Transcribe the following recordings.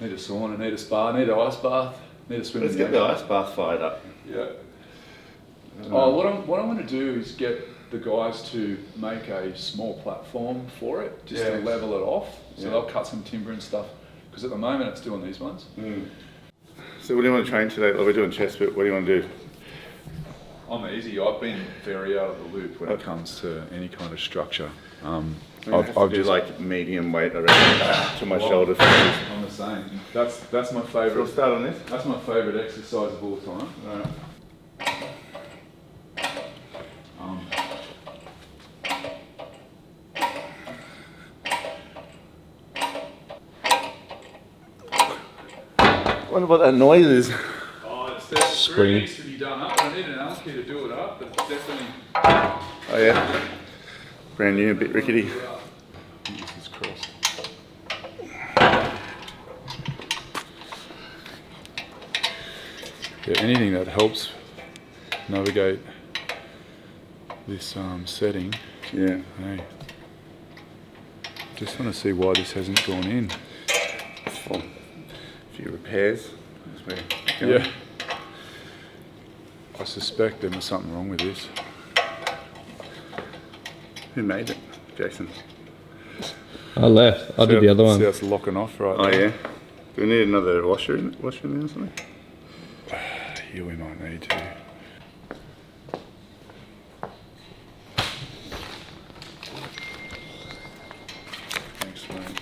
Need a sauna, need a spa, need an ice bath, need a swim. Let's get the ice bath fired up. Yeah. Oh, what I'm going to do is get the guys to make a small platform for it, just to level it off. So they'll cut some timber and stuff, because at the moment it's doing these ones. So what do you want to train today? Like we're doing chest, but what do you want to do? I'm easy. I've been very out of the loop when it comes to any kind of structure. I'll do like medium weight, I reckon, to my shoulder. I'm the same. That's my favourite. We'll start on this. That's my favourite exercise of all time. Right. I wonder what that noise is. Oh, it's the screw needs to be done up. I need an Allen key to do it up, but it's definitely. Oh yeah. Brand new, a bit rickety. Jesus Christ. Yeah, anything that helps navigate this setting. Yeah. Hey. Just want to see why this hasn't gone in. A few repairs. That's where Yeah. I suspect there was something wrong with this. Who made it? Jason. I left. I did the other one. See, that's locking off right Oh now. yeah. Do we need another washer in there or something? Here we might need to. Thanks, mate.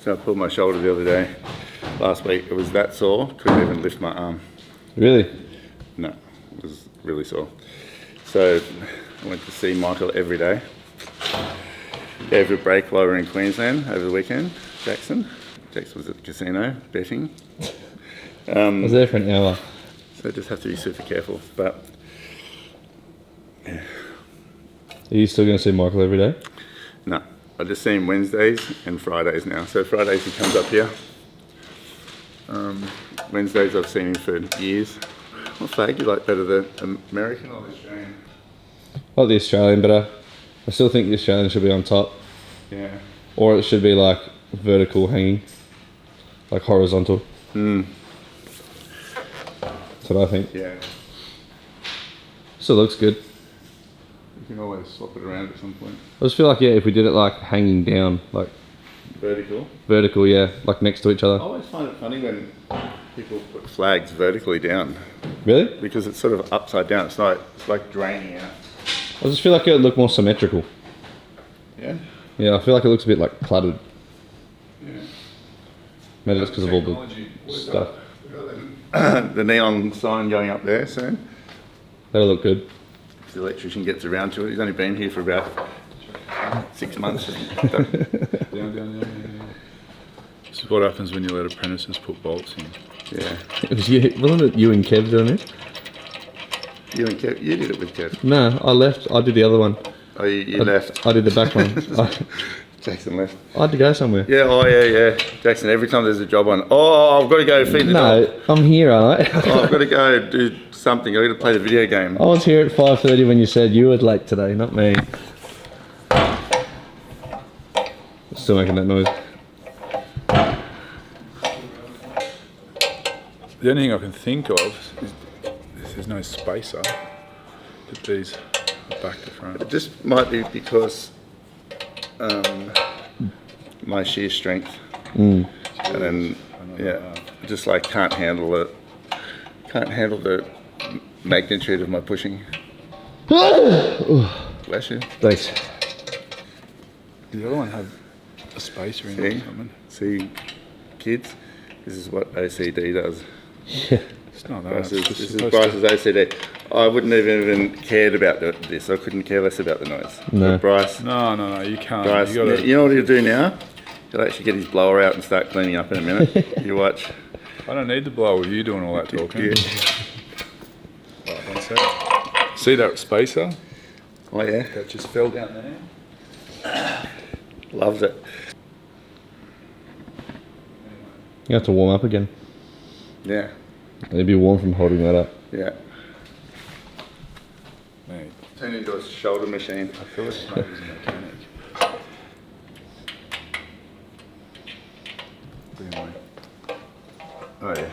So I pulled my shoulder the other day. Last week it was that sore, couldn't even lift my arm. Really? No, it was really sore. So I went to see Michael every day. Gave a break while we were in Queensland over the weekend. Jackson was at the casino betting. I was there for an hour. So just have to be super careful. But yeah. Are you still going to see Michael every day? No, I just see him Wednesdays and Fridays now. So Fridays he comes up here. Wednesdays I've seen him for years. What flag do you like better, the American or the Australian? I like the Australian, but I still think the Australian should be on top. Yeah. Or it should be like vertical hanging. Like horizontal. That's what I think. Yeah. Still looks good. You can always swap it around at some point. I just feel like, yeah, if we did it like hanging down, like Vertical. vertical, yeah, like next to each I other. always find it funny when people put flags vertically down Really? because it's sort of upside down. It's like draining out. I just feel like it would look more symmetrical. Yeah. Yeah, I feel like it looks a bit like cluttered. Yeah. Maybe that's because of all the Technology. stuff. The neon sign going up there soon. That'll look good. If the electrician gets around to it, he's only been here for about 6 months. Down. This is what happens when you let apprentices put bolts in. Yeah. It was you, wasn't it you and Kev doing it? You and Kev, you did it with Kev. No, I left. I did the other one. Oh, you left. I did the back one. Jackson left. I had to go somewhere. Yeah, oh yeah. Jackson, every time there's a job on, oh, I've got to go feed the dog. No, I'm here, aren't I? Oh, I've got to go do something. I've got to play the video game. I was here at 5:30 when you said you were late today, not me. Still making that noise. The only thing I can think of is there's no spacer. That these are back to front. It just might be because my sheer strength, and then I just like can't handle the magnitude of my pushing. Bless you. Thanks. The other one had a spacer in it or something. See, kids, this is what OCD does. Yeah. It's not that. This It's is just supposed Bryce's OCD. I wouldn't have even cared about this. I couldn't care less about the noise. No. But Bryce, No, you can't. Bryce, You gotta, you know what he'll do now? He'll actually get his blower out and start cleaning up in a minute. You watch. I don't need the blower with you doing all that talking. Yeah. Right, one sec. See that spacer? Oh yeah, That just fell down there. loves it. You have to warm up again. Yeah. It'd be warm from holding that up. Yeah. Mate, Turn into a shoulder machine. I feel like this mate is a mechanic. Anyway, Oh yeah.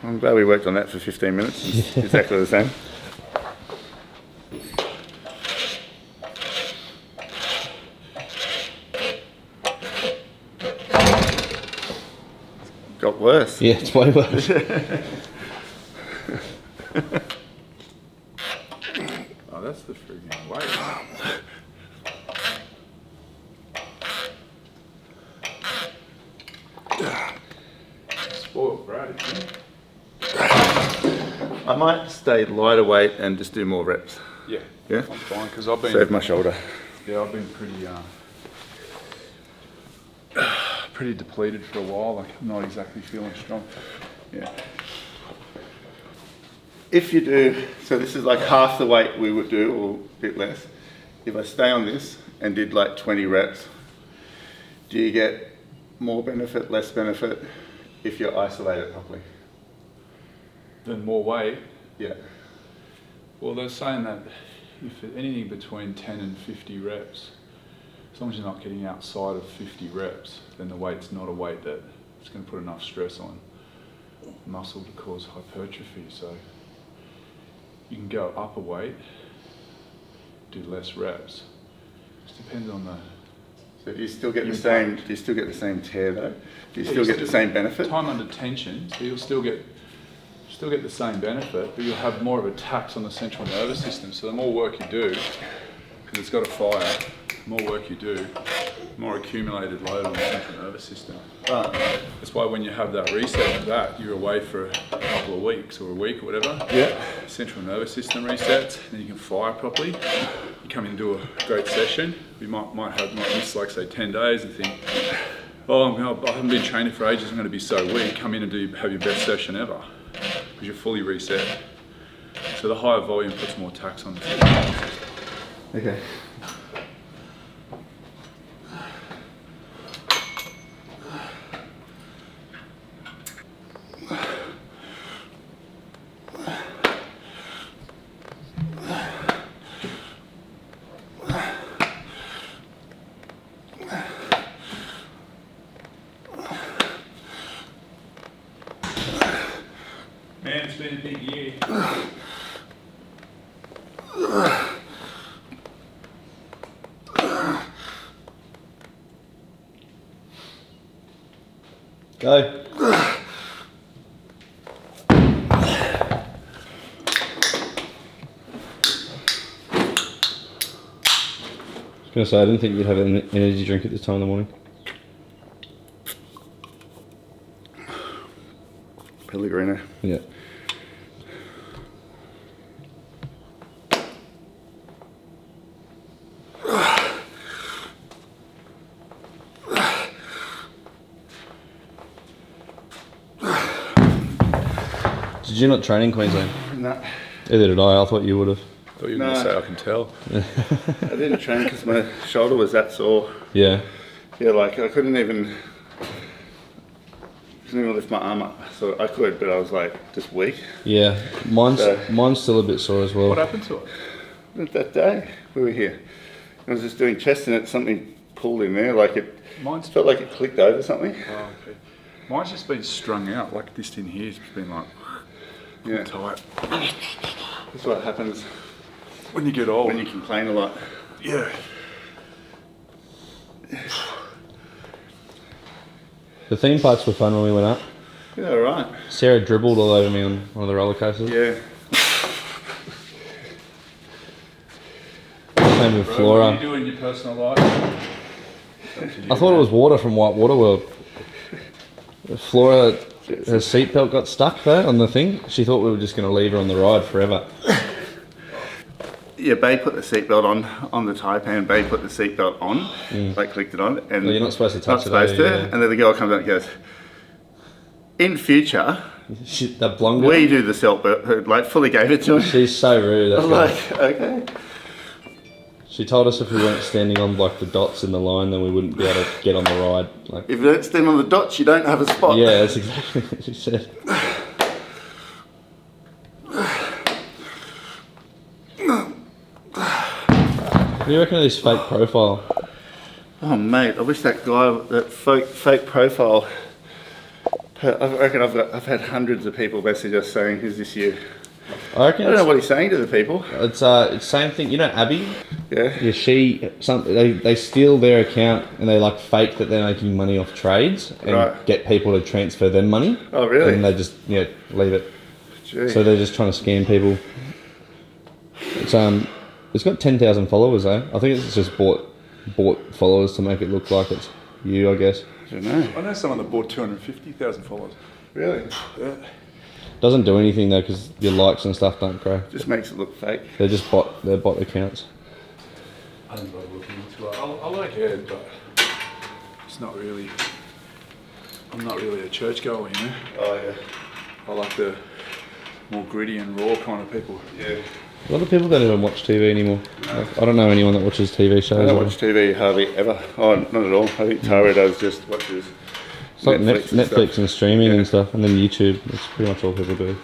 I'm glad we worked on that for 15 minutes. It's exactly the same. Got worse. Yeah, it's way worse. oh, that's the friggin' weight. Spoiled brat, isn't it? I might stay lighter weight and just do more reps. Yeah, Yeah? I'm fine because I've been Save my shoulder. Yeah, I've been pretty depleted for a while. Like, I'm not exactly feeling strong. Yeah. If you do, so this is like half the weight we would do, or a bit less. If I stay on this and did like 20 reps, do you get more benefit, less benefit if you isolate it properly? Then more weight. Yeah. Well, they're saying that if anything between 10 and 50 reps, as long as you're not getting outside of 50 reps, then the weight's not a weight that it's going to put enough stress on muscle to cause hypertrophy. So you can go up a weight, do less reps. It depends on the. So do you still get the same? Do you still get the same tear though? Do you still get the same benefit? Time under tension, so you'll still get the same benefit, but you'll have more of a tax on the central nervous system. So the more work you do, because it's got a fire, the more work you do, more accumulated load on the central nervous system. Right. That's why when you have that reset like that, you're away for a couple of weeks or a week or whatever. Yeah. Central nervous system resets, then you can fire properly. You come in and do a great session. You might miss like say 10 days and think, oh, I haven't been training for ages, I'm going to be so weak. Come in and have your best session ever because you're fully reset. So the higher volume puts more tax on the central nervous system. Okay. Man, it's been a big year. Go. I was going to say, I didn't think you'd have an energy drink at this time in the morning. Pellegrino. Yeah. Did you not train in Queensland? No. Either did I. I thought you would have. Thought you were going to say I can tell. I didn't train because my shoulder was that sore. Yeah. Yeah, like I couldn't even lift my arm up. So I could, but I was like just weak. Yeah. Mine's still a bit sore as well. What happened to it? That day we were here, I was just doing chest and something pulled in there, like it felt like it clicked over something. Oh, okay. Mine's just been strung out, like this in here. It's been like Yeah. tight. That's what happens When you get old. when you complain a lot. Yeah. The theme parks were fun when we went up. Yeah, all right. Sarah dribbled all over me on one of the roller coasters. Yeah. Same with Bro, Flora. what do you do in your personal life? I thought it was water from White Water World. Flora, her seatbelt got stuck there on the thing. She thought we were just going to leave her on the ride forever. Yeah, Bay put the seatbelt on the Taipan. Bay put the seatbelt on, like clicked it on, and Well, you're not supposed to touch it, Not supposed are you? to. Yeah. And then the girl comes out and goes, "In future, That blonde girl, we do the seatbelt." Like fully gave it to her. she's so rude. I That was girl. like, okay. She told us if we weren't standing on like the dots in the line, then we wouldn't be able to get on the ride. Like, If you don't stand on the dots, you don't have a spot. yeah, that's exactly what she said. What do you reckon of this fake profile? Oh mate, I wish that guy, that fake profile. I reckon I've had hundreds of people message us saying, "Is this you?" I reckon I don't know what he's saying to the people. it's same thing. You know, Abby. Yeah. Yeah, they steal their account and they like fake that they're making money off trades and Right. get people to transfer them money. Oh really? And they just leave it. Gee. So they're just trying to scam people. It's got 10,000 followers though. I think it's just bought followers to make it look like it's you, I guess. I don't know. I know someone that bought 250,000 followers. Really? Yeah. Doesn't do anything though because your likes and stuff don't grow. Just makes it look fake. They're bot accounts. I didn't bother looking into it. I like Ed, but it's not really. I'm not really a churchgoer, you know. Oh yeah. I like the more gritty and raw kind of people. Yeah. A lot of people don't even watch TV anymore. Like, I don't know anyone that watches TV shows. I don't or- watch TV hardly ever. Oh, not at all. I think Tara does just watches It's like Netflix and Netflix stuff. and streaming Yeah. and stuff, and then YouTube. That's pretty much all people do.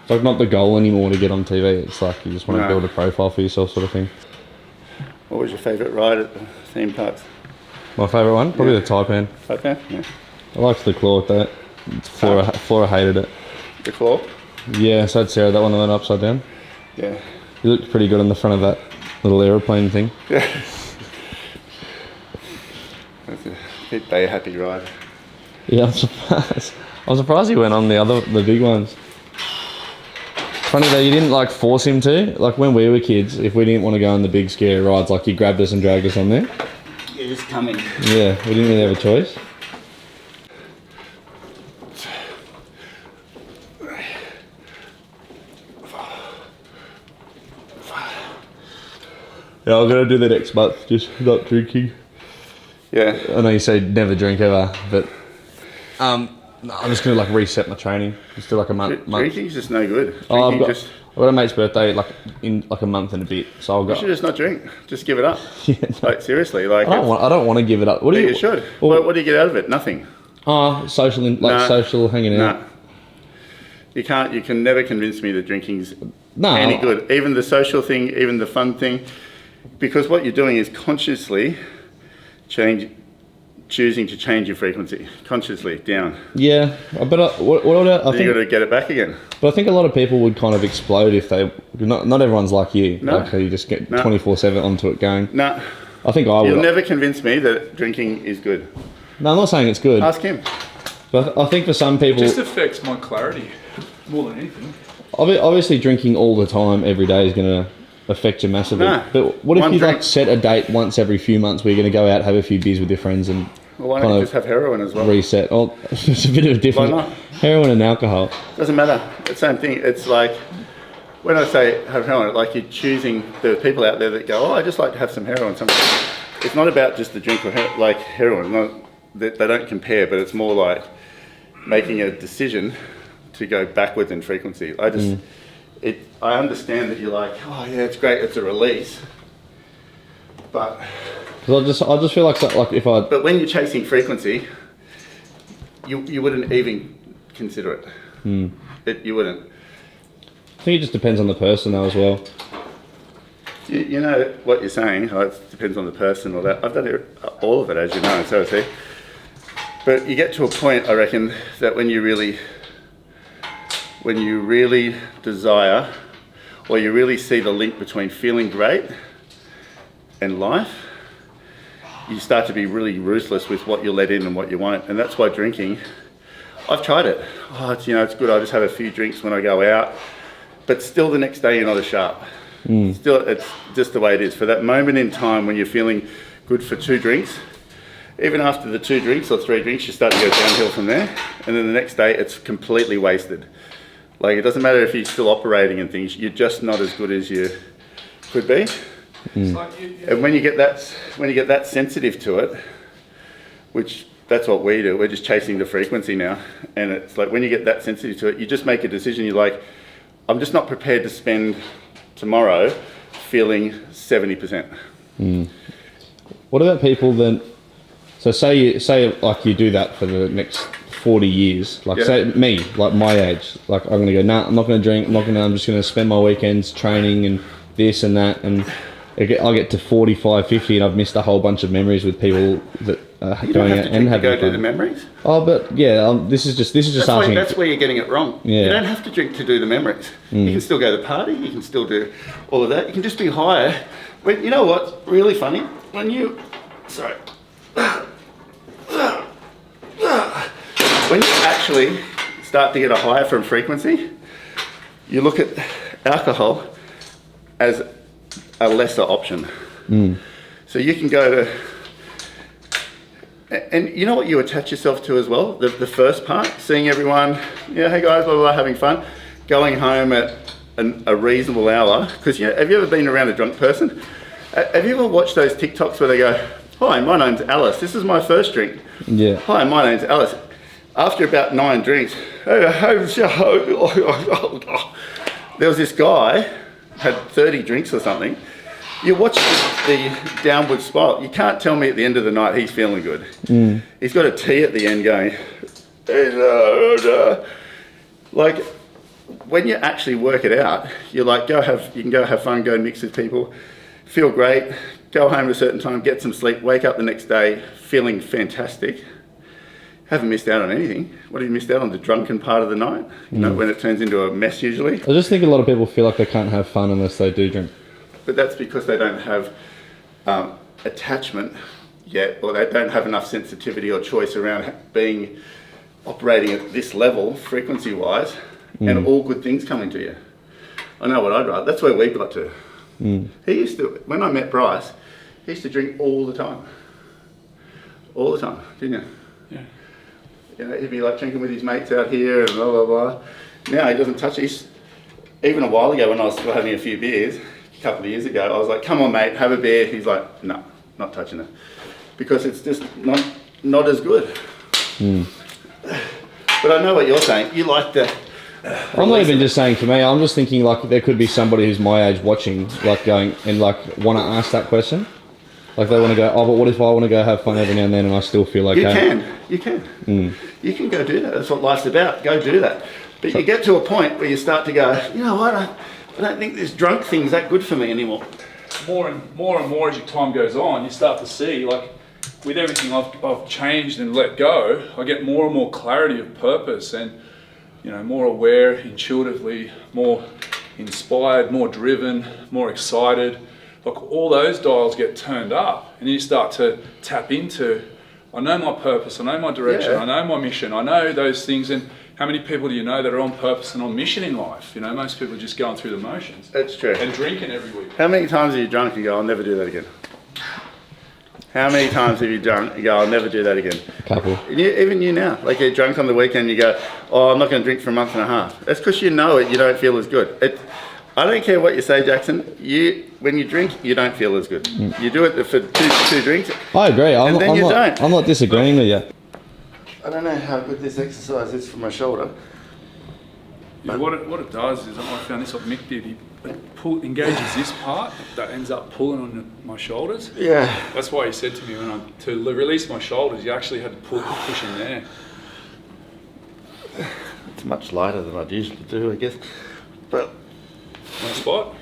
It's like not the goal anymore to get on TV. It's like you just want to No. build a profile for yourself, sort of thing. What was your favourite ride at the theme parks? My favourite one, probably Yeah. the Taipan. Okay. Yeah. I liked the claw with that. Flora hated it. The claw. Yeah, so had Sarah that one that went upside down. Yeah. You looked pretty good on the front of that little aeroplane thing. Yeah. That's a bit Bay Happy ride. Yeah, I'm surprised he went on the big ones. Funny though, you didn't like force him to. Like when we were kids, if we didn't want to go on the big scary rides, like you grabbed us and dragged us on there. You're just coming. Yeah, we didn't really have a choice. Yeah, I'm gonna do that next month, just not drinking. Yeah. I know you say never drink ever, but no, I'm just gonna like reset my training. Just do like a month. Drinking's just no good. Oh, Drinking just. I've got a mate's birthday like in like a month and a bit, so I'll go. You should just not drink. Just give it up. Yeah, no, Like seriously, like. I don't want to give it up. What do You should. What do you get out of it? Nothing. Social Nah. social hanging out. No. You can't. You can never convince me that drinking's No, any good. Even the social thing, even the fun thing, because what you're doing is consciously choosing to change your frequency, consciously down. Yeah, but I Then think, you got to get it back again. but I think a lot of people would kind of explode if they. Not everyone's like you. No. Like you just get No. 24/7 onto it going. No, I think I would. you'll never convince me that drinking is good. No, I'm not saying it's good, Ask him. but I think for some people, Just affects my clarity more than anything. obviously drinking all the time every day is going to affect you massively. No. But what if One you drink. like set a date once every few months where you're going to go out, have a few beers with your friends and Well, why don't kind you of just have heroin as well? reset? Oh, it's a bit of a difference. Why not? Heroin and alcohol. Doesn't matter. It's the same thing. It's like when I say have heroin, like you're choosing. There are people out there that go, "Oh, I just like to have some heroin." It's not about just the drink or like heroin. Not they don't compare, but it's more like making a decision to go backwards in frequency. I understand that you're like, "Oh yeah, it's great. It's a release," but 'Cause I just feel like if I but when you're chasing frequency, you wouldn't even consider it. You wouldn't. I think it just depends on the person though as well. You know what you're saying. Oh, it depends on the person or that. I've done all of it, as you know, and so has he. But you get to a point, I reckon, that when you really desire, or you really see the link between feeling great and life, you start to be really ruthless with what you let in and what you won't. And that's why drinking. I've tried it. Oh, it's good. I just have a few drinks when I go out, but still the next day you're not as sharp. Still, it's just the way it is. For that moment in time when you're feeling good for 2 drinks, even after the 2 drinks or 3 drinks, you start to go downhill from there. And then the next day, it's completely wasted. Like, it doesn't matter if you're still operating and things, you're just not as good as you could be. It's like And when you get that sensitive to it, which that's what we do, we're just chasing the frequency now. And it's like when you get that sensitive to it, you just make a decision. You're like, I'm just not prepared to spend tomorrow feeling 70%. What about people that? So say like you do that for the next 40 years. Like say me, like my age. Like I'm gonna go. Nah, I'm not gonna drink. I'm just gonna spend my weekends training and this and that. And I get to 45, 50, and I've missed a whole bunch of memories with people that are going out and having fun. Go do the memories. Oh, but yeah, this is just asking. That's where you're getting it wrong. Yeah. You don't have to drink to do the memories. You can still go to the party. You can still do all of that. You can just be higher. But you know what's really funny? When you actually start to get a higher from frequency, you look at alcohol as a lesser option. So you can go to, and you know what you attach yourself to as well? The first part, seeing everyone, hey guys, blah, blah, blah, having fun, going home at a reasonable hour. Because have you ever been around a drunk person? Have you ever watched those TikToks where they go, hi, my name's Alice, this is my first drink. Yeah. Hi, my name's Alice. After about 9 drinks, there was this guy, had 30 drinks or something. You watch the downward spiral. You can't tell me at the end of the night he's feeling good. He's got a tea at the end going, like, when you actually work it out, you're like, you can go have fun, go mix with people, feel great, go home at a certain time, get some sleep, wake up the next day feeling fantastic. Haven't missed out on anything. What have you missed out on? The drunken part of the night? You know, when it turns into a mess usually. I just think a lot of people feel like they can't have fun unless they do drink. But that's because they don't have attachment yet, or they don't have enough sensitivity or choice around operating at this level, frequency-wise, and all good things coming to you. I know what I'd rather. That's where we got to. He used to, when I met Bryce, he used to drink all the time. All the time, didn't you? Yeah. You know, he'd be like drinking with his mates out here and blah, blah, blah. Now he doesn't touch it. Even a while ago when I was still having a few beers, a couple of years ago, I was like, come on mate, have a beer. He's like, no, not touching it. Because it's just not as good. But I know what you're saying. You like the... I'm not even just saying for me, I'm just thinking like there could be somebody who's my age watching, like going and like want to ask that question. Like they want to go, oh, but what if I want to go have fun every now and then and I still feel okay? You can. You can go do that. That's what life's about. Go do that. But you get to a point where you start to go, you know what, I don't think this drunk thing's that good for me anymore. More and more as your time goes on, you start to see, like, with everything I've changed and let go, I get more and more clarity of purpose and, more aware, intuitively, more inspired, more driven, more excited. Like all those dials get turned up and you start to tap into, I know my purpose, I know my direction, I know my mission, I know those things. And how many people do you know that are on purpose and on mission in life? Most people are just going through the motions. That's true. And drinking every week. How many times are you drunk and you go, I'll never do that again? How many times have you drunk and you go, I'll never do that again? A couple. Even you now, like you're drunk on the weekend, you go, oh, I'm not going to drink for a month and a half. That's because you know it, you don't feel as good. I don't care what you say, Jackson. When you drink, you don't feel as good. You do it for two drinks. I agree. I'm not disagreeing with you. I don't know how good this exercise is for my shoulder. Yeah, what it does is, I found this what Mick did. It engages this part that ends up pulling on my shoulders. Yeah. That's why he said to me to release my shoulders, you actually had to push in there. It's much lighter than I'd usually do, I guess. But on the spot?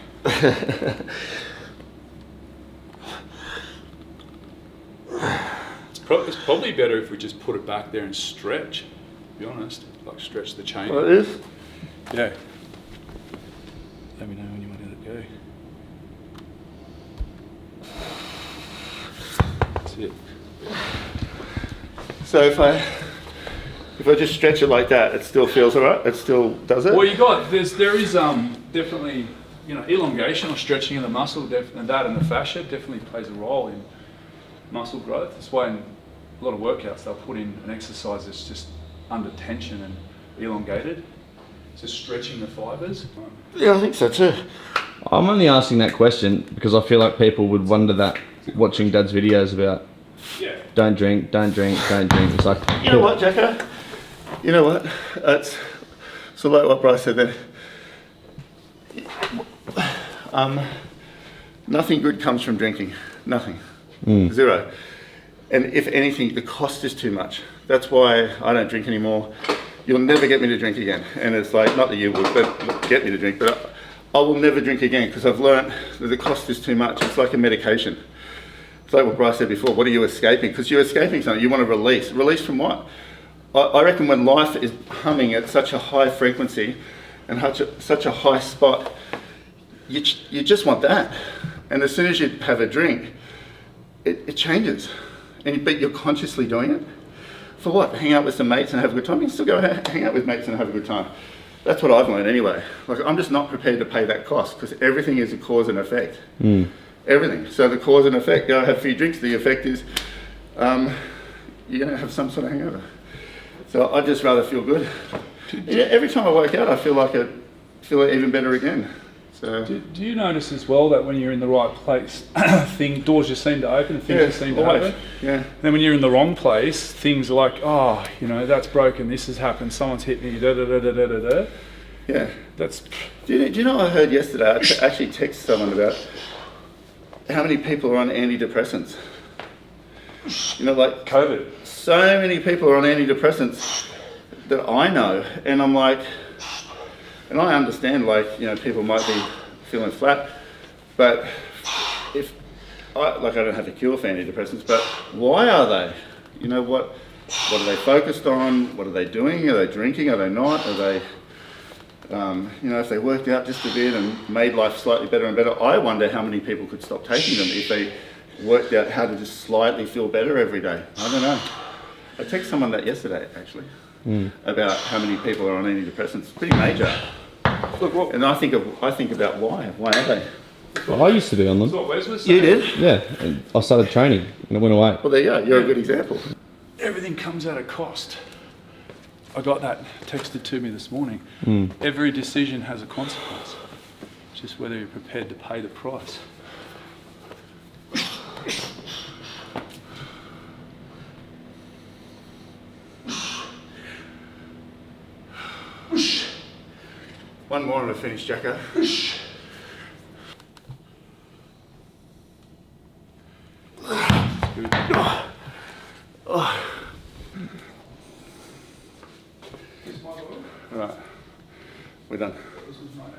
It's probably better if we just put it back there and stretch, to be honest. Like stretch the chain. Well, it is? Yeah. Let me know when you want to let it go. That's it. So if I just stretch it like that, it still feels alright? It still does it? Well, there is definitely, elongation or stretching of the muscle, and the fascia definitely plays a role in muscle growth. That's why in a lot of workouts they'll put in an exercise that's just under tension and elongated. So stretching the fibres. Yeah, I think so too. I'm only asking that question because I feel like people would wonder that watching Dad's videos about don't drink. It's like, you know what, Jacko? You know what? It's so like what Bryce said then. Nothing good comes from drinking. Nothing. Zero. And if anything, the cost is too much. That's why I don't drink anymore. You'll never get me to drink again. And it's like, not that you would, but get me to drink, but I will never drink again because I've learned that the cost is too much. It's like a medication. It's like what Bryce said before, what are you escaping? Because you're escaping something, you want to release. Release from what? I reckon when life is humming at such a high frequency and such a high spot, you just want that. And as soon as you have a drink, it changes. But you're consciously doing it. For what? Hang out with some mates and have a good time? You can still go hang out with mates and have a good time. That's what I've learned anyway. Like, I'm just not prepared to pay that cost because everything is a cause and effect. Everything. So the cause and effect, go have a few drinks, the effect is you're going to have some sort of hangover. So I'd just rather feel good. Every time I work out, I feel like I feel even better again. So do you notice as well that when you're in the right place, doors just seem to open and things just seem to happen? Yeah. Then when you're in the wrong place, things are like, oh, you know, that's broken, this has happened, someone's hit me, da da da da da da da. Yeah. That's. Do you know what I heard yesterday? I actually texted someone about how many people are on antidepressants. You know, like COVID. So many people are on antidepressants that I know, and I'm like, and I understand, like, you know, people might be feeling flat, but I don't have a cure for antidepressants, but why are they? You know, what are they focused on? What are they doing? Are they drinking? Are they not? Are they, you know, if they worked out just a bit and made life slightly better and better, I wonder how many people could stop taking them if they worked out how to just slightly feel better every day. I don't know. I texted someone that yesterday, actually, about how many people are on antidepressants. Pretty major. Look, and I think about why. Why are they? Well, I used to be on them. That's what Wes was saying. You did? Yeah, and I started training and it went away. Well, there you go. You're a good example. Everything comes at a cost. I got that texted to me this morning. Every decision has a consequence. Just whether you're prepared to pay the price. One more and I finish, Jacko. Right. We're done. This is my name.